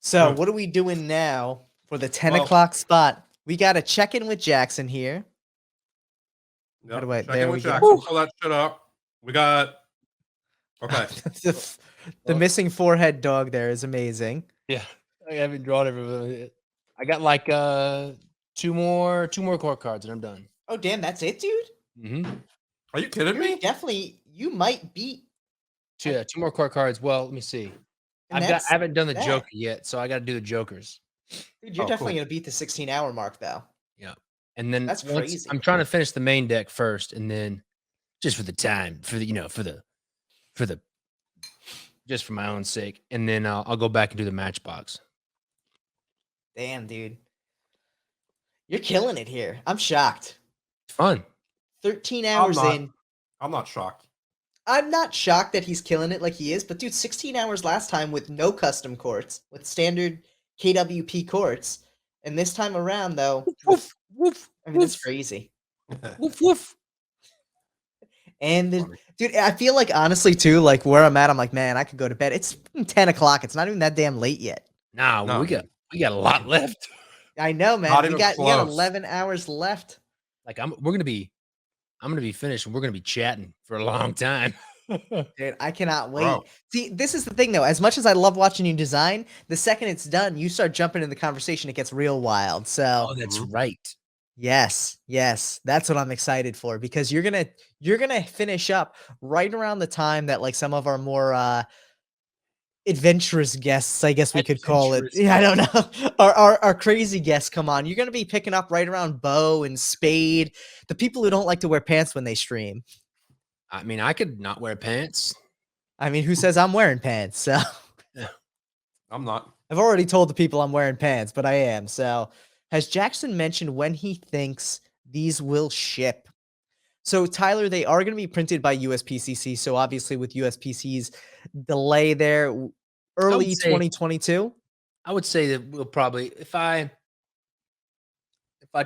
So what are we doing now for the 10 Well- o'clock spot? We got to check in with Jackson here. Yep. How do I- Check there in we with go. Jackson. Pull that shit up. We got. Okay. The missing forehead dog there is amazing. Yeah, I haven't drawn everything. I got like two more court cards and I'm done. Oh, damn, that's it, dude? Mm-hmm. Are you kidding me? Definitely, you might beat. Two more court cards. Well, let me see. And I haven't done the that. Joker yet, so I got to do the Jokers. Dude, you're Oh, definitely cool. going to beat the 16-hour mark, though. Yeah, and then That's crazy. I'm trying to finish the main deck first, and then just for the time, for the just for my own sake, and then I'll go back and do the Matchbox. Damn, dude. You're killing it here. I'm shocked. It's fun. 13 hours in. I'm not shocked. I'm not shocked that he's killing it like he is, but dude, 16 hours last time with no custom courts, with standard KWP courts. And this time around, though, Woof, woof, I mean, it's crazy. woof, woof. And dude, I feel like honestly too, like where I'm at, I'm like, man, I could go to bed. It's 10 o'clock. It's not even that damn late yet. Nah, No. we got a lot left. I know, man. Not We even got close. 11 hours left. Like I'm gonna be finished, and we're gonna be chatting for a long time. Dude, I cannot wait. Bro. See, this is the thing though. As much as I love watching you design, the second it's done, you start jumping in the conversation, it gets real wild. So Oh, that's right. yes, that's what I'm excited for, because you're gonna finish up right around the time that like some of our more adventurous guests, I guess we could call it. Adventurous Yeah, I don't know. Our crazy guests come on. You're gonna be picking up right around Bo and Spade, the people who don't like to wear pants when they stream. I mean, I could not wear pants. I mean, who says I'm wearing pants? So I'm not. I've already told the people I'm wearing pants, but I am. So has Jackson mentioned when he thinks these will ship? So Tyler, they are going to be printed by USPCC. So obviously with USPC's delay there, early 2022. I would say that we'll probably, if I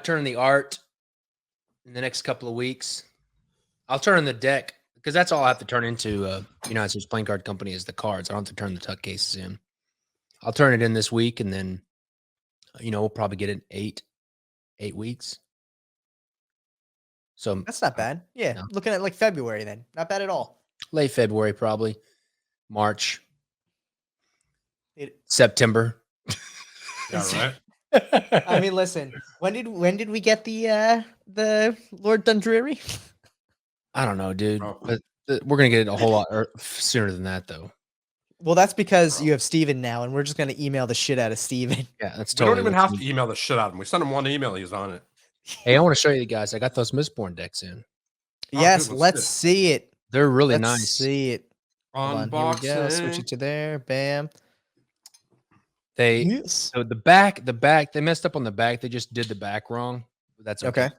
turn the art in the next couple of weeks, I'll turn in the deck, because that's all I have to turn into United States Playing Card Company is the cards. I don't have to turn the tuck cases in. I'll turn it in this week, and then we'll probably get it in 8 weeks. So That's not bad. Yeah, no. looking at like February then. Not bad at all. Late February, probably March, It- September. Yeah, right. I mean, listen, when did we get the Lord Dundreary? I don't know, dude. Bro. But we're gonna get it a whole lot sooner than that, though. Well, that's because you have Steven now, and we're just gonna email the shit out of Steven. Yeah, that's We totally. don't even have to email the shit out of him. We send him one email. He's on it. Hey, I want to show you guys. I got those Mistborn decks in. Yes, dude, let's see it. They're really Let's nice. see it. Hold on, here we go. Switch Unboxing. it to there. Bam. They Yes. so the back, they messed up on the back. They just did the back wrong. But that's okay. Okay.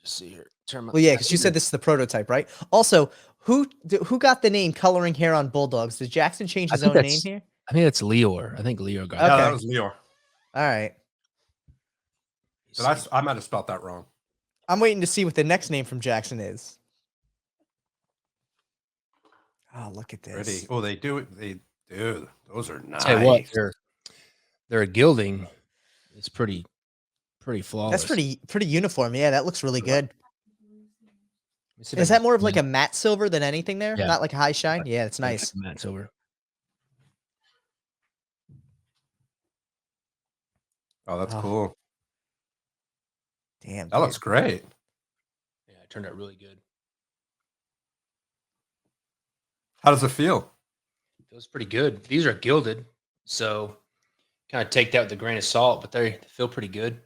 Just see here. Turn my, Well, yeah, because you said this is the prototype, right? Also, who got the name Coloring Hair on Bulldogs? Did Jackson change his own name here? I think that's Leor. I think Leor got Yeah, Okay. that was Leo. All right. Did I might have spelled that wrong. I'm waiting to see what the next name from Jackson is. Oh, look at this. Ready? Oh, they do it. Dude, those are nice. Tell you what, their gilding is pretty flawless. That's pretty uniform. Yeah, that looks really good. Let me see if Is I that can- more of like a matte silver than anything there? Yeah. Not like a high shine? Yeah, it's nice. Matte silver. Oh, that's Oh. cool. Damn. That looks great. Yeah, it turned out really good. How does it feel? Feels pretty good. These are gilded, so kind of take that with a grain of salt, but they feel pretty good.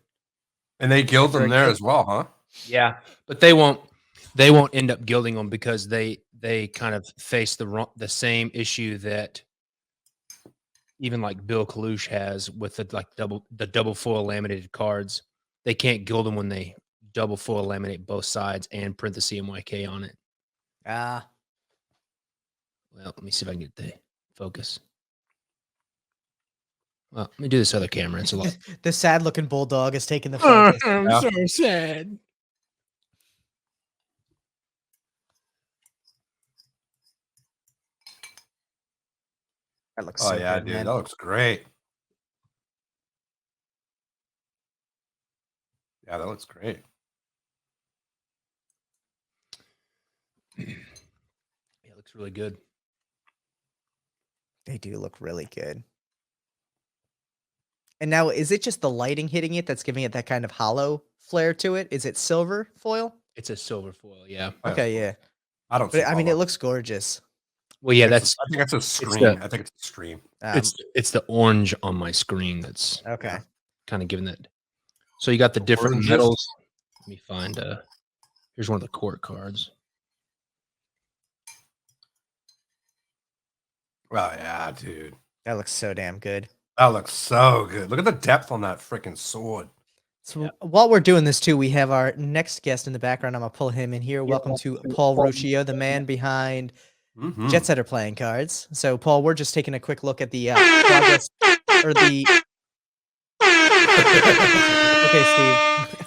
And they gild them Very there good. as well, huh? Yeah, but they won't end up gilding them, because they kind of face the same issue that even like Bill Kalush has with the double foil laminated cards. They can't gild them when they double foil laminate both sides and print the CMYK on it. Ah. Well, let me see if I can get the focus. Well, let me do this other camera. It's a lot. The sad looking bulldog is taking the focus. I'm Yeah. so sad. That looks Oh so yeah, good, dude, man. that looks great. Yeah, that looks great. Yeah, it looks really good. They do look really good. And now, is it just the lighting hitting it that's giving it that kind of hollow flair to it? Is it silver foil? It's a silver foil, yeah. Oh, Okay, yeah. I don't see But I mean, it hollow. looks gorgeous. Well, yeah, I that's think that's a it's screen. the I think it's a screen. it's the orange on my screen that's Okay. kind of giving that. So you got the different Oranges? metals. Let me find here's one of the court cards. Oh yeah, dude. That looks so damn good. That looks so good. Look at the depth on that freaking sword. So while we're doing this too, we have our next guest in the background. I'm gonna pull him in here. Welcome to Paul Ruccio, the man behind Jetsetter Playing Cards. So Paul, we're just taking a quick look at the progress or the. Okay, Steve.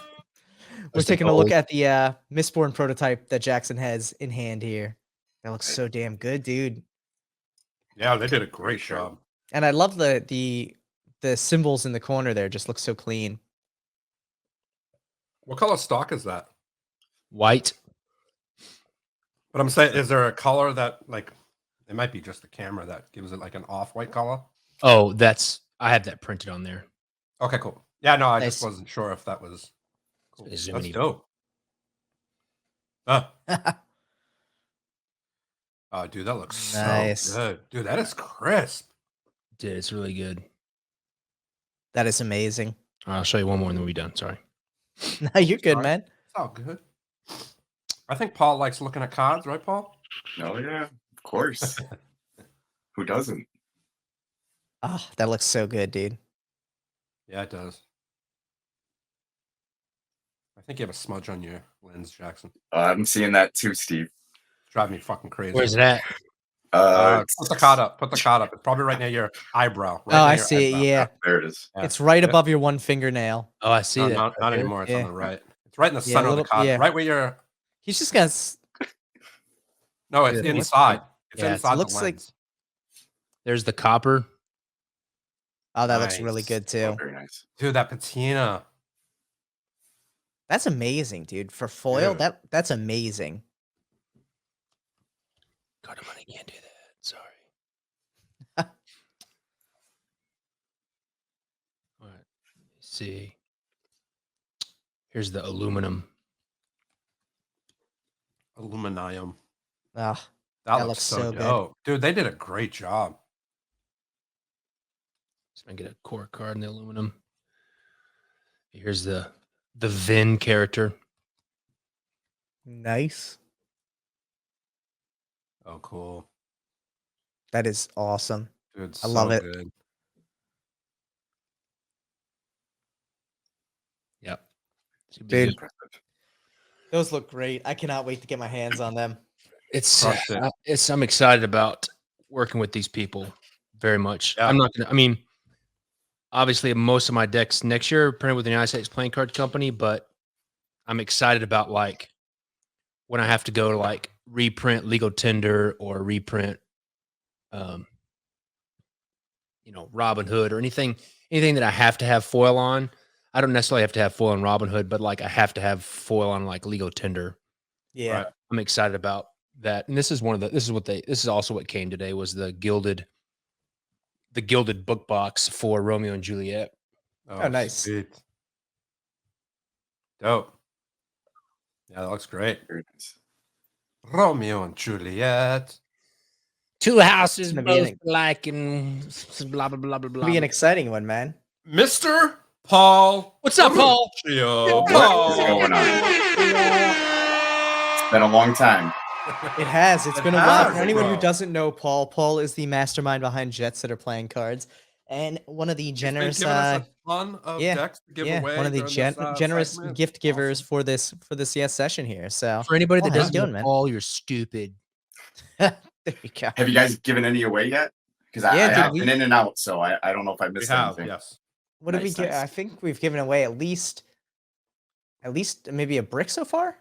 We're taking a look at the Mistborn prototype that Jackson has in hand here. That looks so damn good, dude. Yeah, they did a great job. And I love the symbols in the corner there. Just look so clean. What color stock is that? White. But I'm saying, is there a color that like it might be just the camera that gives it like an off-white color? Oh, I have that printed on there. Okay, cool. Yeah, no, I Nice. just wasn't sure if that was cool. Is That's it dope. Oh, dude, that looks Nice. so good. Dude, that is crisp. Dude, it's really good. That is amazing. All right, I'll show you one more and then we'll be done. Sorry. No, you're good, Sorry. man. It's all good. I think Paul likes looking at cards, right, Paul? Oh yeah, of course. Who doesn't? Oh, that looks so good, dude. Yeah, it does. I think you have a smudge on your lens, Jackson. I'm seeing that too, Steve. It's driving me fucking crazy. Where's it at? Put the card up. Put the card up. It's probably right near your eyebrow. Right Oh, near I your see it. eyebrow. Yeah, there it is. Yeah. it's right Yeah. above your one fingernail. Oh, I see No, that. not right there. anymore. It's Yeah. on the right. It's right in the Yeah, center of little- the card. yeah. Right where you're. He's just gonna. No, it's Yeah. inside. It's Yeah, it inside looks the like- lens. There's the copper. Oh, that looks really Nice. good Oh, too. very nice. Dude, that patina. That's amazing, dude. For foil, Dude. that's amazing. God, I can't do that. Sorry. All right. Let's see. Here's the aluminum. Aluminum. Ah, That, That looks looks so so good. dope. Dude, they did a great job. Just gonna get a core card in the aluminum. Here's the Vin character. nice. Oh, cool. That is awesome. Dude, it's I love so it. good. Yep. It's gonna be Dude. good. Impressive. Those look great. I cannot wait to get my hands on them. It's Crushed it. I'm excited about working with these people very much. Yeah. I'm not gonna. I mean, obviously, most of my decks next year are printed with the United States Playing Card Company, but I'm excited about like when I have to go to like reprint Legal Tender or reprint, Robin Hood or anything that I have to have foil on. I don't necessarily have to have foil on Robin Hood, but like I have to have foil on like Legal Tender. Yeah. Right. I'm excited about that. And this is also what came today was the gilded book box for Romeo and Juliet. Oh, nice. Sweet. Dope. Yeah, that looks great. Very nice. Romeo and Juliet. Two houses It's gonna be both an- like and blah blah blah blah blah. It'll be an exciting one, man. Mr. Paul. What's up, Paul? Ruccio. What Paul. is going on? It's been a long time. It has. It's It been a while. has, For anyone who bro. doesn't know Paul is the mastermind behind Jetsetter Playing Cards and one of the He's been generous giving us a ton of yeah, decks to give yeah, away. one of the during this, generous segment. gift givers Awesome. for this session here. So For anybody that Paul, how's doesn't it know going, man? Paul, you're stupid. there you go. Have you guys given any away yet? Because Yeah, I did have been in and out, so I don't know if I We missed have, anything. yes. What did we Nice, get? nice. I think we've given away at least maybe a brick so far.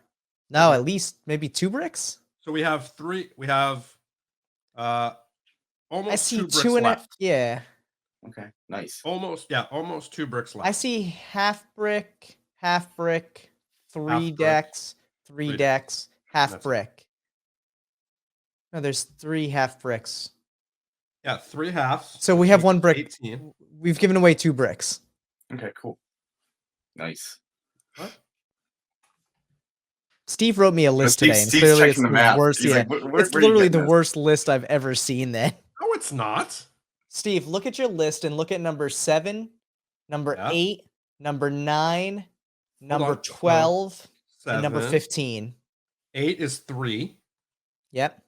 No, Okay. at least maybe 2 bricks. So we have 3. We have almost I see 2 bricks 2 and left. yeah. Okay, nice. Almost 2 bricks left. I see half brick, half brick, 3 brick, decks, 3 3 decks, half That's it. brick. No, there's 3 half bricks. Yeah, 3 halves. So we which have 1 equals brick. 18. We've given away 2 bricks. Okay, cool. Nice. What? Steve wrote me a list today, and Steve's clearly it's checking the the math. worst. He's Yeah, like, where it's are you literally getting the this? worst list I've ever seen. Then, No, it's not. Steve, look at your list and look at number 7, number Yeah. 8, number 9, number on. 12, So, and number 7. 15. 8 is 3. Yep.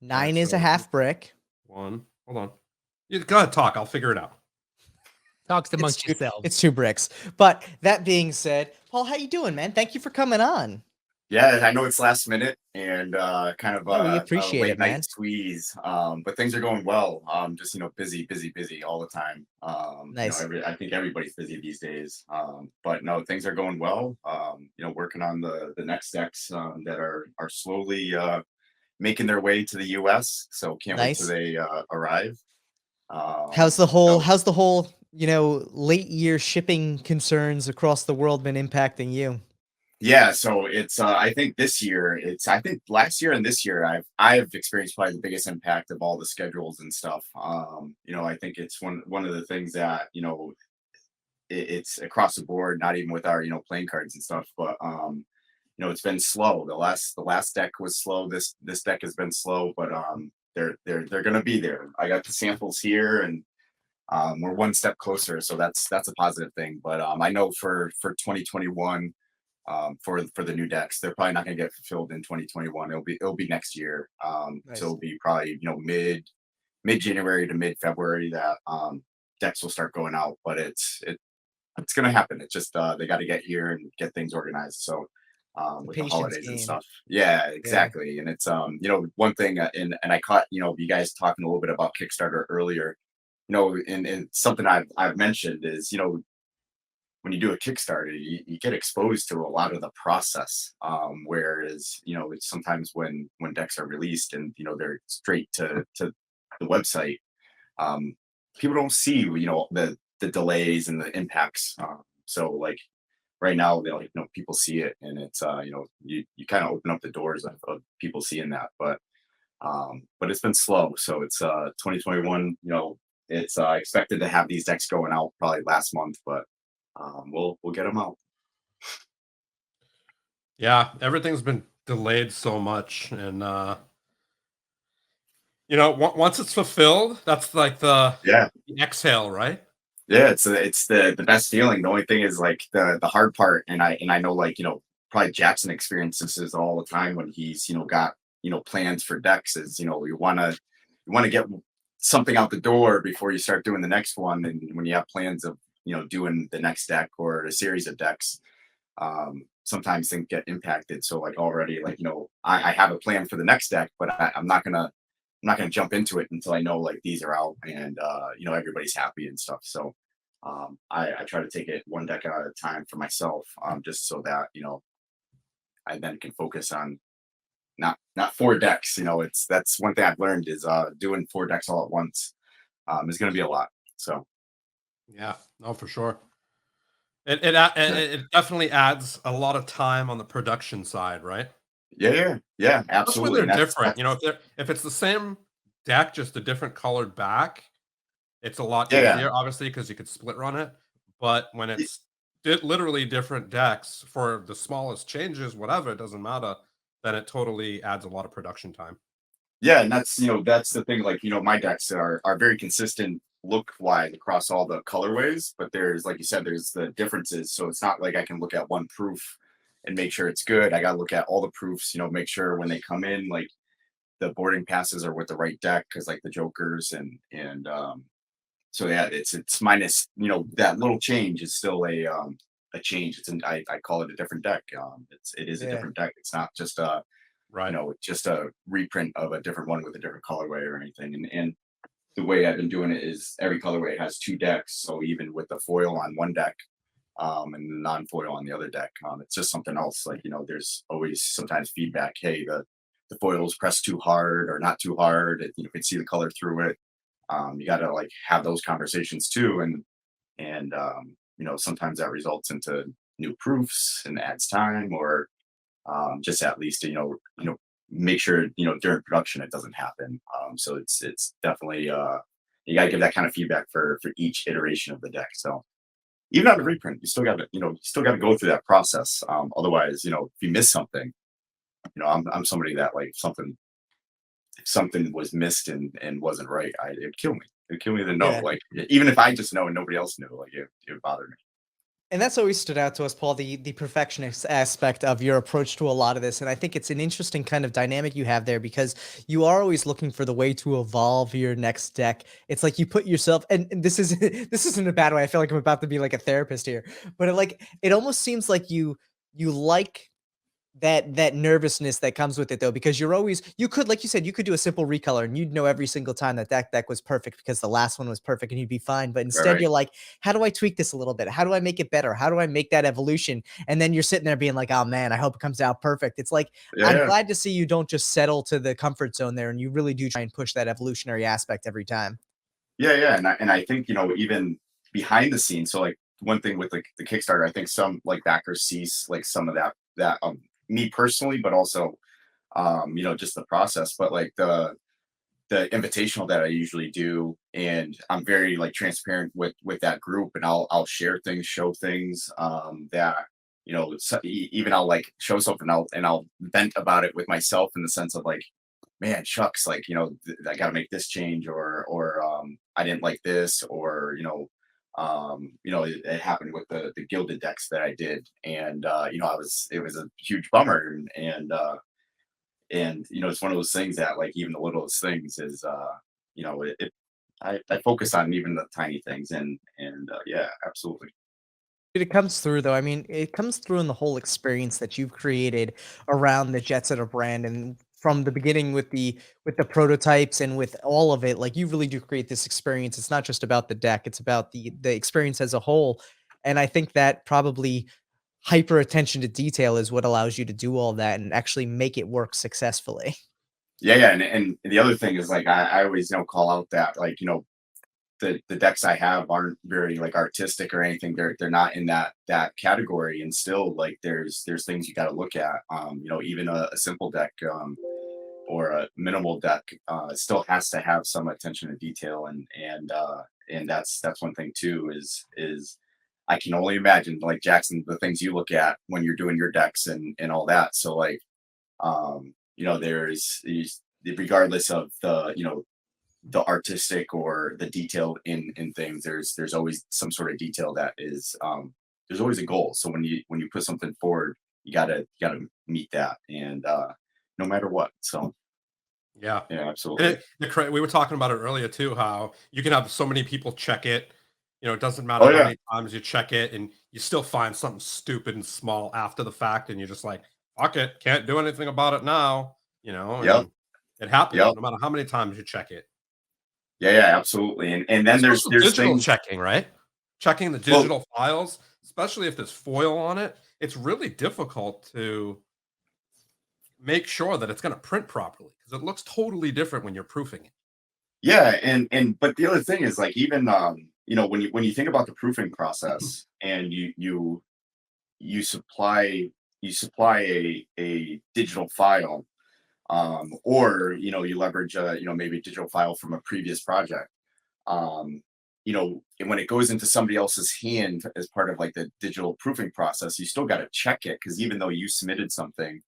9 Okay, is a so- half brick. 1. Hold on. You go ahead, talk. I'll figure it out. Talks It's amongst two, yourselves. it's 2 bricks. But that being said, Paul, how you doing, man? Thank you for coming on. Yeah, I know it's last minute and kind of Yeah, we a appreciate late it, man. night squeeze. But things are going well. Just busy all the time. Nice. I think everybody's busy these days. But no, things are going well. Working on the next decks that are slowly making their way to the US. So can't wait till Nice. they arrive. How's the whole late year shipping concerns across the world been impacting you? Yeah, so it's I think this year I think last year and this year I've experienced probably the biggest impact of all the schedules and stuff. I think it's one of the things that, it's across the board, not even with our, playing cards and stuff, but it's been slow. The last deck was slow. This deck has been slow, but they're gonna be there. I got the samples here, and we're one step closer, so that's a positive thing. But I know for 2021, for the new decks, they're probably not going to get fulfilled in 2021. It'll be next year. Nice. So it'll be probably mid January to mid February that decks will start going out. But it's going to happen. It's just they got to get here and get things organized. So with the patience holidays and game. stuff. Yeah, exactly. And it's one thing, and I caught you guys talking a little bit about Kickstarter earlier. And something I've mentioned is when you do a Kickstarter, you get exposed to a lot of the process. Whereas, it's sometimes when decks are released and, they're straight to the website, people don't see, the delays and the impacts. So like right now, people see it, and it's, you kind of open up the doors of people seeing that, but it's been slow. So it's 2021, it's expected to have these decks going out probably last month, but we'll get them out. Yeah, everything's been delayed so much, and once it's fulfilled, that's like the exhale, right? Yeah, it's the best feeling. The only thing is like the hard part, and I know, like, probably Jackson experiences this all the time when he's got plans for decks. Is you want to get something out the door before you start doing the next one, and when you have plans of doing the next deck or a series of decks, sometimes things get impacted. So like already, like, I have a plan for the next deck, but I'm not gonna jump into it until I know like these are out and everybody's happy and stuff. So I try to take it one deck at a time for myself, just so that I then can focus on not 4 decks. That's one thing I've learned is doing 4 decks all at once is going to be a lot. So yeah, no, for sure. It definitely adds a lot of time on the production side, right? Yeah, absolutely. When they're different, if it's the same deck, just a different colored back, it's a lot easier, obviously, because you could split run it. But when it's literally different decks for the smallest changes, whatever, it doesn't matter, then it totally adds a lot of production time. Yeah, and that's the thing. Like, my decks are very consistent look wise across all the colorways, but there's, like you said, there's the differences. So it's not like I can look at one proof and make sure it's good. I got to look at all the proofs, make sure when they come in, like the boarding passes are with the right deck, because like the jokers and so yeah, it's minus, that little change is still a change. I call it a different deck. It is a different deck. It's not just right, just a reprint of a different one with a different colorway or anything. And the way I've been doing it is every colorway has 2 decks. So even with the foil on one deck, and the non-foil on the other deck, it's just something else. Like, there's always sometimes feedback. Hey, the foil's pressed too hard or not too hard. You can see the color through it. You got to like have those conversations too, and sometimes that results into new proofs and adds time, or just at least to, make sure, during production it doesn't happen. So it's definitely you gotta give that kind of feedback for each iteration of the deck. So even on a reprint, you still gotta, go through that process. Otherwise, if you miss something, I'm somebody that like if something was missed and wasn't right, it'd kill me. It'd kill me to know. Yeah. Like even if I just know and nobody else knew, like it would bother me. And that's always stood out to us, Paul, the perfectionist aspect of your approach to a lot of this. And I think it's an interesting kind of dynamic you have there because you are always looking for the way to evolve your next deck. It's like you put yourself, and this is this isn't a bad way. I feel like I'm about to be like a therapist here, but it almost seems like you like that nervousness that comes with it though, because you could, like you said, you could do a simple recolor and you'd know every single time that deck was perfect because the last one was perfect and you'd be fine. But instead Right. you're like, how do I tweak this a little bit? How do I make it better? How do I make that evolution? And then you're sitting there being like, oh man, I hope it comes out perfect. It's like, Yeah, I'm yeah. glad to see you don't just settle to the comfort zone there and you really do try and push that evolutionary aspect every time. Yeah, and I think, even behind the scenes. So like one thing with like the Kickstarter, I think some like backers sees like some of that me personally, but also just the process. But like the invitational that I usually do, and I'm very like transparent with that group, and I'll share things, show things that even I'll like show something and I'll vent about it with myself in the sense of like, man, shucks, like I got to make this change, or I didn't like this, or it happened with the gilded decks that I did, and it was a huge bummer, and it's one of those things that like even the littlest things is I focus on even the tiny things, and yeah, absolutely. It comes through though. I mean, it comes through in the whole experience that you've created around the Jetsetter brand, and from the beginning with the prototypes and with all of it, like you really do create this experience. It's not just about the deck; it's about the experience as a whole. And I think that probably hyper attention to detail is what allows you to do all that and actually make it work successfully. Yeah, and the other thing is like I always call out that like the decks I have aren't very like artistic or anything. They're not in that category, and still like there's things you got to look at. Even a simple deck or a minimal deck still has to have some attention to detail, and that's one thing too is I can only imagine like Jackson the things you look at when you're doing your decks and all that. So like there's regardless of the artistic or the detail in things, there's always some sort of detail that is there's always a goal. So when you put something forward, you gotta meet that, and no matter what. So Yeah. yeah, And absolutely. we were talking about it earlier too, how you can have so many people check it. It doesn't matter Oh how yeah. many times you check it, and you still find something stupid and small after the fact, and you're just like, fuck it, can't do anything about it now, Yep. and it happens Yep. no matter how many times you check it. Yeah, absolutely. And then It's there's also there's digital things. checking, right? Checking the Well, digital files, especially if there's foil on it, it's really difficult to make sure that it's going to print properly because it looks totally different when you're proofing it. yeah, and but the other thing is like even when you think about the proofing process, and you supply a digital file, or you leverage maybe a digital file from a previous project, and when it goes into somebody else's hand as part of like the digital proofing process, you still got to check it, because even though you submitted something,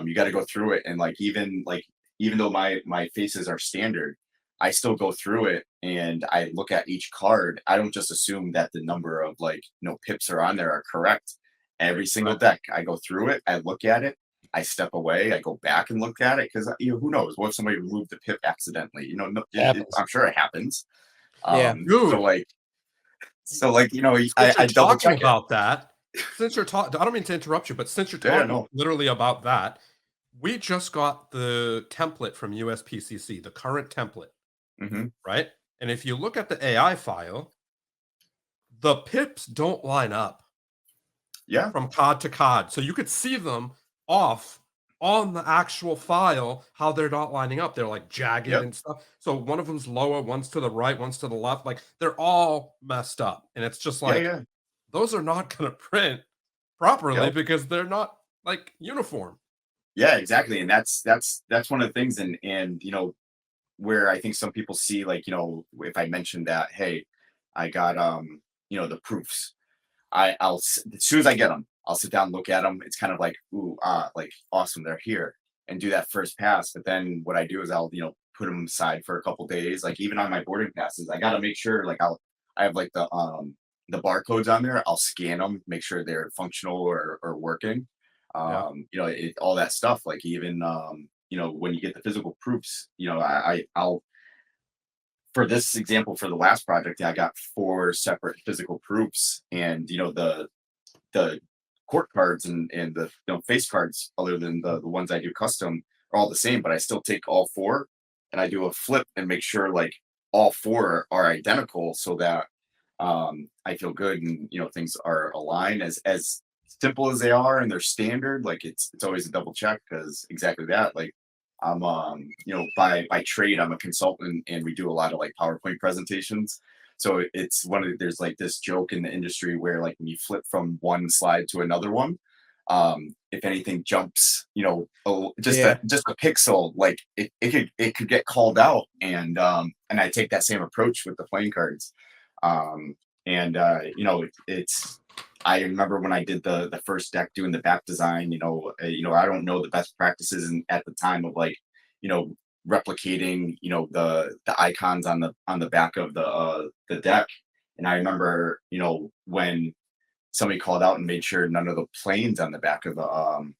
you got to go through it, and even though my faces are standard, I still go through it and I look at each card. I don't just assume that the number of like pips are on there are correct. Every single Right. deck, I go through it, I look at it, I step away, I go back and look at it, because who knows? What if somebody removed the pip accidentally? No, Happens. I'm sure it happens. Yeah. So Dude, like, since you're I double talking check it. about that, since you're talking, I don't mean to interrupt you, but since you're Yeah, talking no. literally about that, we just got the template from USPCC, the current template, Hmm. right? And if you look at the AI file, the pips don't line up Yeah, from card to card. So you could see them off on the actual file, how they're not lining up. They're like jagged yep, and stuff. So one of them's lower, one's to the right, one's to the left. Like they're all messed up. And it's just yeah, like, yeah. those are not going to print properly Yep. because they're not like uniform. Yeah, exactly. And that's one of the things. And you know, where I think some people see, like, you know, if I mentioned that, hey, I got you know, the proofs. As soon as I get them, I'll sit down, look at them. It's kind of like, ooh, like awesome, they're here, and do that first pass. But then what I do is I'll, you know, put them aside for a couple days. Like even on my boarding passes, I gotta make sure, like I have like the barcodes on there. I'll scan them, make sure they're functional or working. Yeah. You know, all that stuff. Like even you know, when you get the physical proofs, you know, I'll, for this example, for the last project, I got 4 separate physical proofs, and you know, the court cards and the, you know, face cards, other than the ones I do custom, are all the same. But I still take all 4 and I do a flip and make sure like all 4 are identical, so that I feel good, and you know, things are aligned. As simple as they are and they're standard, like it's always a double check, because exactly that, like I'm you know, by trade I'm a consultant, and we do a lot of like PowerPoint presentations. So it's one of there's like this joke in the industry where, like, when you flip from one slide to another one, if anything jumps, you know, just a pixel, like it could get called out. And I take that same approach with the playing cards. You know, it's I remember when I did the first deck, doing the back design, you know, I don't know the best practices at the time of, like, you know, replicating, you know, the icons on the back of the deck. And I remember, you know, when somebody called out and made sure none of the planes on the back of the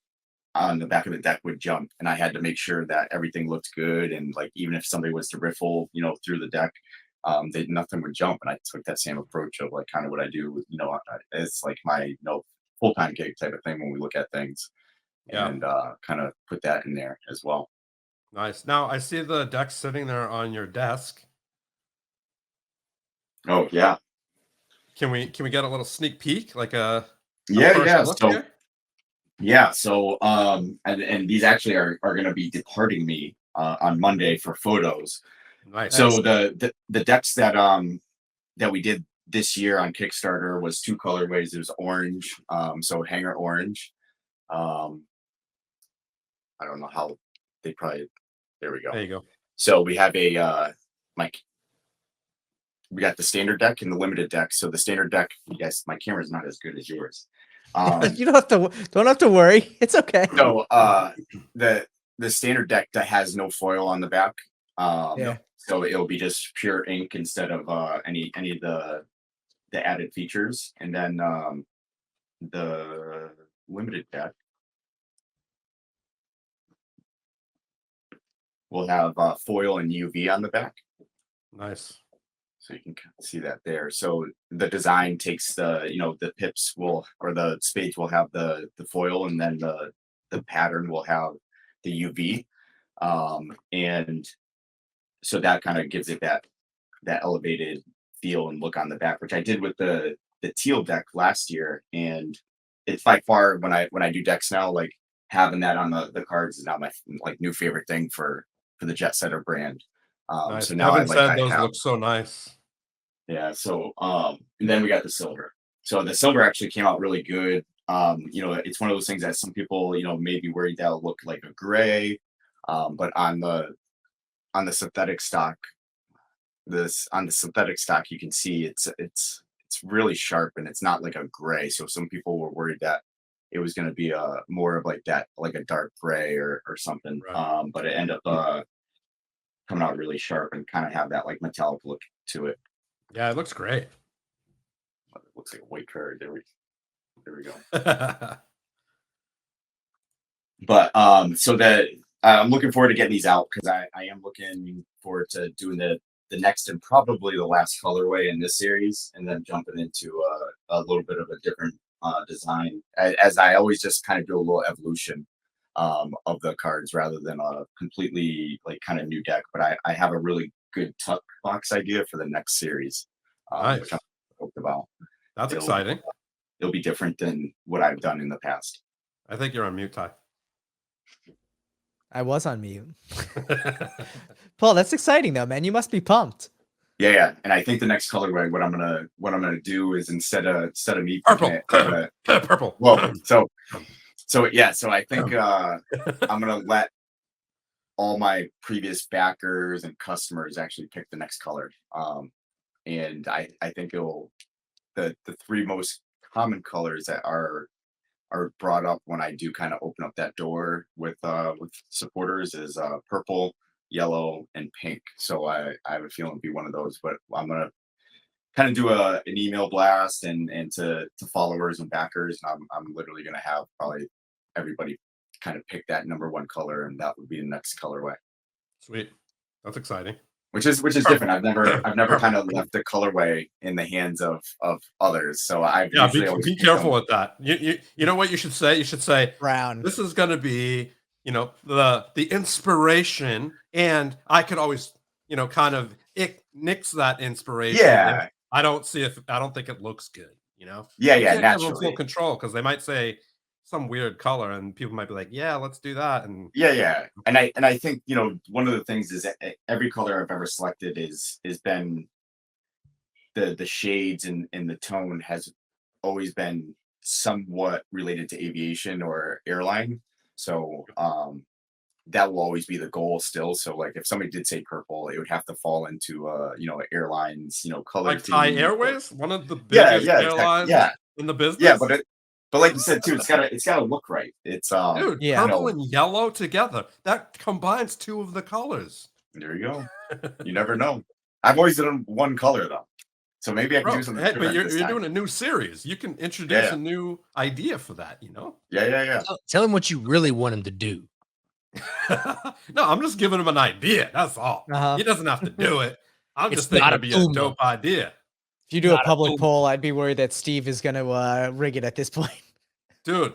deck would jump, and I had to make sure that everything looked good. And like, even if somebody was to riffle, you know, through the deck, nothing would jump. And I took that same approach of, like, kind of what I do with, you know, it's like my, you know, full-time gig type of thing when we look at things. Yeah. And kind of put that in there as well. Nice. Now I see the deck sitting there on your desk. Oh yeah. Can we get a little sneak peek, like a Yeah. look So here? yeah, so and these actually are going to be departing me on Monday for photos. Nice. So the decks that we did this year on Kickstarter was 2 colorways. It was orange, so hanger orange. I don't know how they probably, there we go. There you go. So we have we got the standard deck and the limited deck. So the standard deck, yes, my camera's not as good as yours. You don't have to worry. It's okay. So the standard deck that has no foil on the back. Yeah. So it'll be just pure ink instead of any of the added features. And then the limited deck will have foil and UV on the back. Nice. So you can see that there. So the design takes the, you know, the pips will, or the spades will have the foil, and then the pattern will have the UV. And so that kind of gives it that elevated feel and look on the back, which I did with the teal deck last year. And it's by far, when I do decks now, like, having that on the cards is now my, like, new favorite thing for the Jetsetter brand. Nice. So now Evan said those look so nice. Yeah. So and then we got the silver. So the silver actually came out really good. You know, it's one of those things that some people, you know, may be worried that'll look like a gray. But on the synthetic stock, you can see it's really sharp, and it's not like a gray. So some people were worried that it was going to be more of like that, like a dark gray or something. Right. But it ended up coming out really sharp and kind of have that, like, metallic look to it. Yeah, it looks great. It looks like a white card. There we go. But so that I'm looking forward to getting these out, because I am looking forward to doing the next and probably the last colorway in this series, and then jumping into a little bit of a different design, as I always just kind of do a little evolution of the cards rather than a completely, like, kind of new deck. But I have a really good tuck box idea for the next series, Nice. which I'm stoked about. That's exciting. It'll be different than what I've done in the past. I think you're on mute, Ty. I was on mute. Paul, that's exciting though, man. You must be pumped. Yeah. And I think the next colorway, what I'm gonna do is instead of me Purple. picking it, I'm gonna Purple. whoa. So yeah, so I think I'm gonna let all my previous backers and customers actually pick the next color. And I think it'll the three most common colors that are brought up when I do kind of open up that door with supporters is purple, yellow, and pink. So I have a feeling it'll be one of those, but I'm gonna kind of do an email blast and to followers and backers. And I'm literally gonna have probably everybody kind of pick that number one color, and that would be the next colorway. Sweet. That's exciting. Which is different. I've never kind of left the colorway in the hands of others. So I've usually always be careful with that. You know what you should say? You should say Brown. This is gonna be, the inspiration, and I could always, kind of nix that inspiration. Yeah. I don't think it looks good, Yeah, You yeah, can't give them naturally. full control because they might say some weird color and people might be like, yeah, let's do that. And Yeah. And I think, one of the things is that every color I've ever selected is been the shades and the tone has always been somewhat related to aviation or airline. So that will always be the goal still. So like if somebody did say purple, it would have to fall into airlines, color like Thai theme. Airways, one of the Yeah, biggest exactly. airlines Yeah. in the business. Yeah, but like you said too, it's gotta look right. It's Dude, Yeah. purple and yellow together. That combines two of the colors. there you go. You never know. I've always done one color though. So maybe I can do something Hey, different but this you're time. doing a new series. You can introduce Yeah. a new idea for that, Yeah. Tell him what you really want him to do. No, I'm just giving him an idea. That's all. Uh-huh. He doesn't have to do it. I'm It's just thinking not a it'd be a tumor. dope idea. If you do a Not a public boom. poll, I'd be worried that Steve is going to rig it at this point. Dude,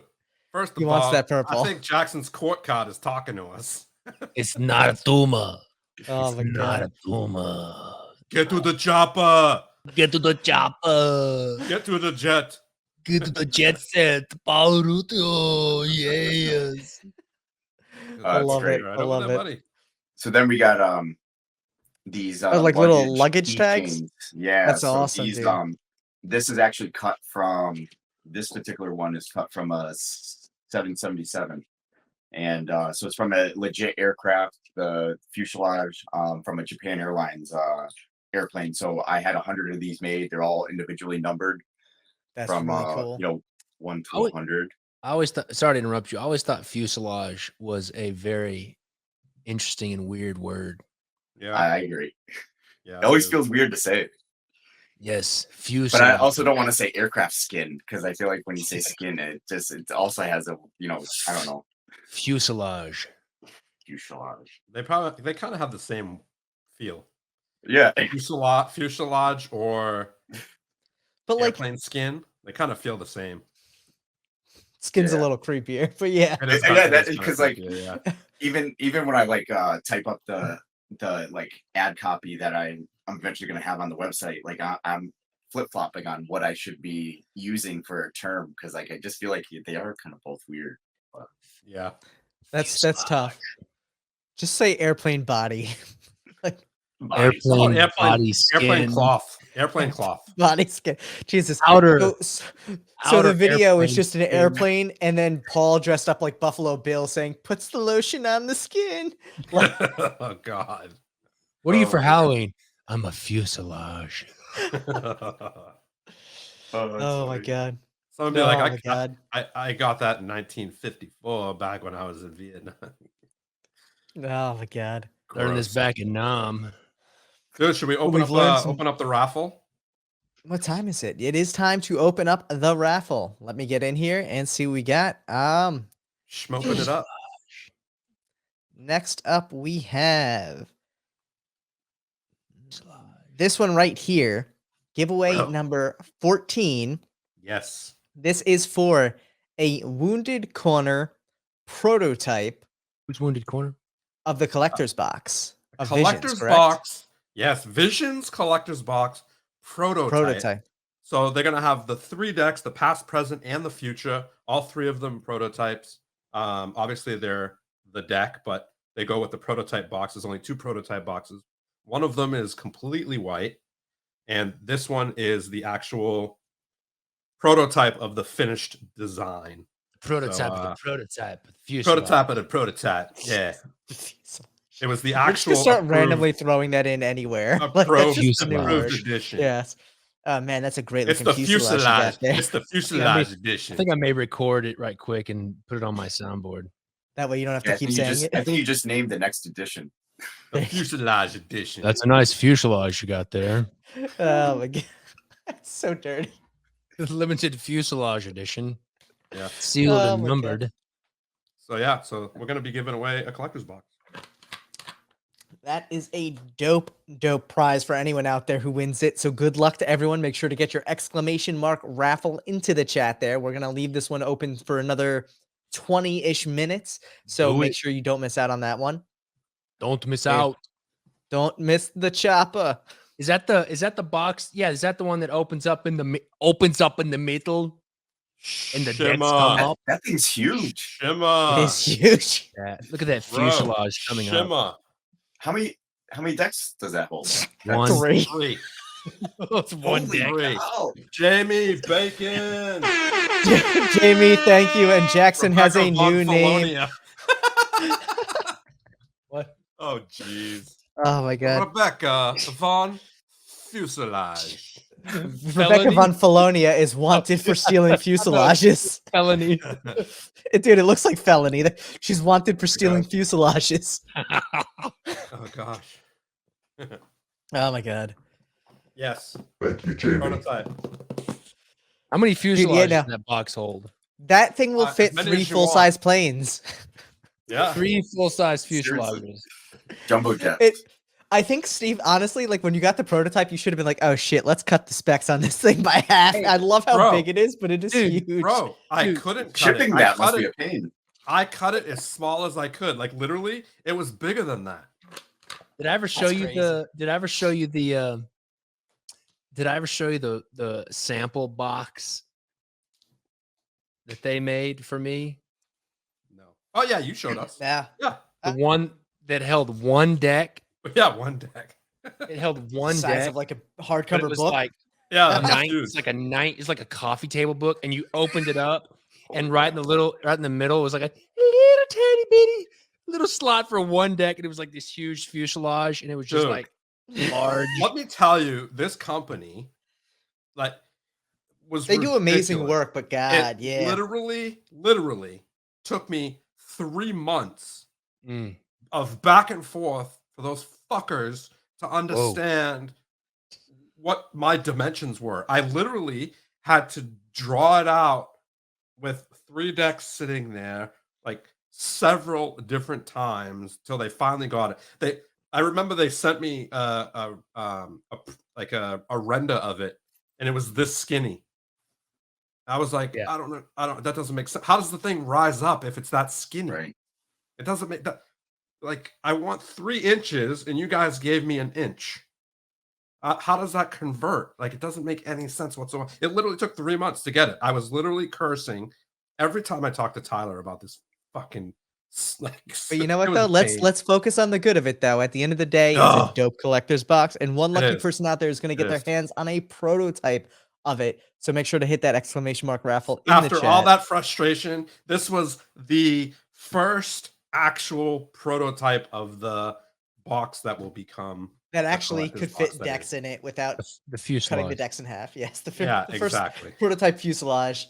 first He of wants all, that purple. I think Jackson's court card is talking to us. It's not a tumor. Oh It's my not god. a tumor. Get to the chopper. Get to the chopper. Get to the jet. Get to the jet set. Paul Ruccio. Yes. I That's love great. it. Right I over love there, it. buddy. So then we got these like little luggage tags? keychains. Yeah, That's so awesome, these dude. this is actually cut from this particular one is cut from a 777. And so it's from a legit aircraft, the fuselage from a Japan Airlines airplane. So I had 100 of these made. They're all individually numbered That's from really cool. 1 to Oh, 100. I always thought, sorry to interrupt you. I always thought fuselage was a very interesting and weird word. Yeah. I agree. Yeah. It always feels weird to say it. Yes, But fuselage. I also don't want to say aircraft skin because I feel like when you say skin, it also has a I don't know, fuselage. fuselage. They kind of have the same feel. Yeah, Fuselage or But like airplane skin. They kind of feel the same. skin's a Yeah. little creepier, but yeah. It is Yeah, it that is because kinda like creepy, yeah. even when I like type up the like ad copy that I'm eventually gonna have on the website, like I'm flip-flopping on what I should be using for a term because like I just feel like they are kind of both weird. But Yeah. That's tough. Just say airplane body. bodies. How about Airplane body airplane skin. cloth. Airplane cloth. Body skin. Jesus. Outer. So outer the video is airplane just an skin. airplane and then Paul dressed up like Buffalo Bill saying, puts the lotion on the skin. Like, Oh God. What are you Oh, for man. Halloween? I'm a fuselage. oh my god. Someone be Oh like, my god. I got that in 1954 back when I was in Vietnam. Oh my god. Learned this Gross. back in Nam. Dude, should we Well, open we've learned some- open up the raffle? What time is it? It is time to open up the raffle. Let me get in here and see what we got. Schmoking it up. Next up we have this one right here. Giveaway Oh. number 14. Yes. This is for a Wounded Corner prototype Which Wounded Corner? of the collector's box. A Of Visions, collector's correct? box. Yes, Visions collector's box prototype. So they're gonna have the 3 decks, the past, present, and the future. All 3 of them prototypes. Obviously they're the deck, but they go with the prototype box. There's only 2 prototype boxes. One of them is completely white, and this one is the actual prototype of the finished design. Prototype of the prototype. Prototype of the prototype. Yeah. It was the We're just actual gonna start approved, randomly throwing that in anywhere. Like, that's approved, just a new approved word. edition. Yes. Man, that's a great It's looking the fuselage you got fuselage. there. It's the I fuselage edition. think I may record it right quick and put it on my soundboard. That way you don't have Yeah, to keep saying it. I think you just named the next edition. The fuselage edition. That's a nice fuselage you got there. Oh my god. That's so dirty. Limited fuselage edition. Yeah. Sealed Oh and my God. numbered. So yeah, so we're gonna be giving away a collector's box. That is a dope prize for anyone out there who wins it. So good luck to everyone. Make sure to get your exclamation mark raffle into the chat there. We're going to leave this one open for another 20-ish minutes. So make sure you don't miss out on that one. Don't miss out. Don't miss the chopper. Is that the box? Yeah, is that the one that opens up in the middle? And the decks come up. That thing's huge. Shimmer. It's huge. Yeah, look at that Bro, fuselage coming up. Shimmer. How many decks does that hold? One. Three. Three. It's one Holy deck. Three. cow. Jamie Bacon. Jamie, thank you. And Jackson has a Rebecca von new name. Falonia. What? Oh jeez. Oh my god. Rebecca von Fuselage. Rebecca von Falonia is wanted for stealing fuselages. Felony. Dude, it looks like felony. She's wanted for stealing fuselages. Oh gosh. Oh my god. Yes. Thank you, Jamie. Prototype. How many fuselages no. does that box hold? That thing will As fit many 3 as you full-size planes. Yeah. 3 full-size Seriously. fuselages. Jumbo jets. I think, Steve, honestly, like when you got the prototype, you should have been like, oh shit, let's cut the specs on this thing by half. Hey, I love how bro. big it is, but it is huge. Bro, I Dude, couldn't cut Shipping it. that must be a pain. I cut it as small as I could. Like literally, it was bigger than that. Did I ever show That's you crazy. did I ever show you the sample box that they made for me? No. Oh yeah, you showed us. Yeah. Yeah. The one that held one deck. Yeah, one deck. It held one Size deck. of like a But hardcover it was book. like Yeah, a that's night. huge. It's like a night. It's like a coffee table book, and you opened it up, and right in the middle was like a little tiny bitty little slot for one deck, and it was like this huge fuselage, and it was just Dude. like large. Let me tell you, this company, like, was They do amazing ridiculous. work, but God, It yeah. literally took me 3 months Mm. of back and forth for those fuckers to understand what my dimensions were. I literally had to draw it out with 3 decks sitting there, like several different times till they finally got it. I remember they sent me a render of it, and it was this skinny. I was like, Yeah. I don't know, that doesn't make sense. How does the thing rise up if it's that skinny? Right. It doesn't make that. Like, I want 3 inches, and you guys gave me an inch. How does that convert? Like, it doesn't make any sense whatsoever. It literally took 3 months to get it. I was literally cursing every time I talked to Tyler about this fucking. Like, But you know it what was though? a pain. Let's focus on the good of it though. At the end of the day, it's a Ugh. dope collector's box, and one lucky is. person out there is going to get It their is. hands on a prototype of it. So make sure to hit that exclamation mark raffle in the After chat. all that frustration, this was the first actual prototype of the box that will become that the actually collector's could box fit that decks is. in it without The cutting the fuselage. decks in half. Yes, the Yeah, first exactly. prototype fuselage.